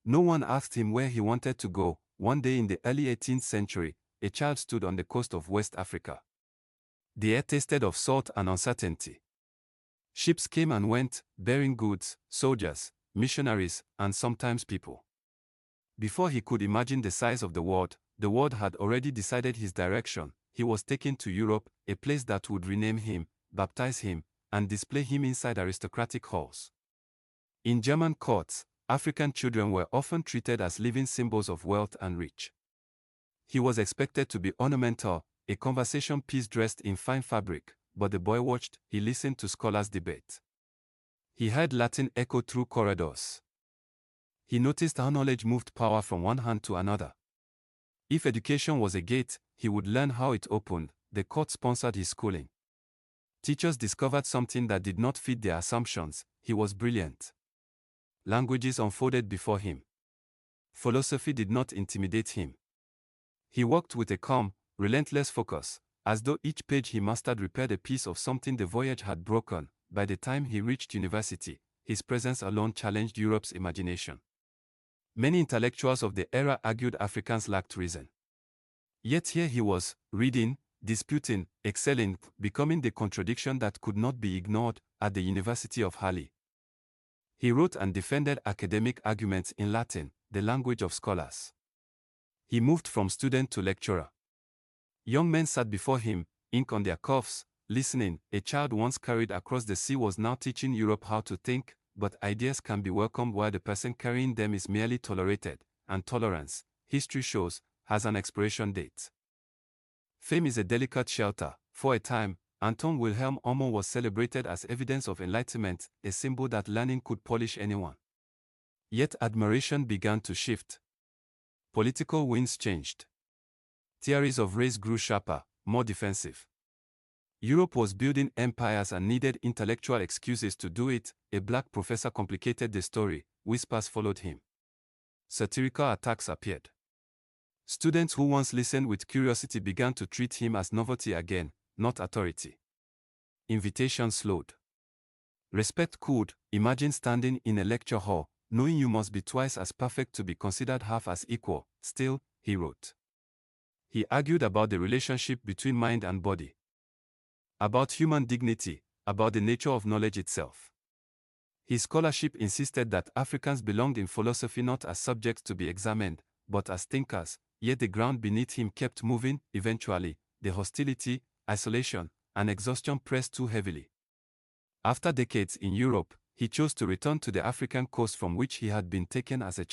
No one asked him where he wanted to go. One day in the early 18th century, a child stood on the coast of West Africa. The air tasted of salt and uncertainty. Ships came and went, bearing goods, soldiers, missionaries, and sometimes people. Before he could imagine the size of the world had already decided his direction. He was taken to Europe, a place that would rename him, baptize him, and display him inside aristocratic halls. In German courts, African children were often treated as living symbols of wealth and rich. He was expected to be ornamental, a conversation piece dressed in fine fabric, but the boy watched, he listened to scholars debate. He heard Latin echo through corridors. He noticed how knowledge moved power from one hand to another. If education was a gate, he would learn how it opened. The court sponsored his schooling. Teachers discovered something that did not fit their assumptions. He was brilliant. Languages unfolded before him. Philosophy did not intimidate him. He worked with a calm, relentless focus, as though each page he mastered repaired a piece of something the voyage had broken. By the time he reached university, his presence alone challenged Europe's imagination. Many intellectuals of the era argued Africans lacked reason. Yet here he was, reading, disputing, excelling, becoming the contradiction that could not be ignored at the University of Halle. He wrote and defended academic arguments in Latin, the language of scholars. He moved from student to lecturer. Young men sat before him, ink on their cuffs, listening. A child once carried across the sea was now teaching Europe how to think, but ideas can be welcomed while the person carrying them is merely tolerated, and tolerance, history shows, has an expiration date. Fame is a delicate shelter. For a time, Anton Wilhelm Omo was celebrated as evidence of enlightenment, a symbol that learning could polish anyone. Yet admiration began to shift. Political winds changed. Theories of race grew sharper, more defensive. Europe was building empires and needed intellectual excuses to do it. A black professor complicated the story. Whispers followed him. Satirical attacks appeared. Students who once listened with curiosity began to treat him as novelty again, not authority. Invitations slowed. Respect cooled. Imagine standing in a lecture hall, knowing you must be twice as perfect to be considered half as equal. Still, he wrote. He argued about the relationship between mind and body, about human dignity, about the nature of knowledge itself. His scholarship insisted that Africans belonged in philosophy not as subjects to be examined, but as thinkers, yet the ground beneath him kept moving. Eventually, the hostility, isolation, and exhaustion pressed too heavily. After decades in Europe, he chose to return to the African coast from which he had been taken as a child.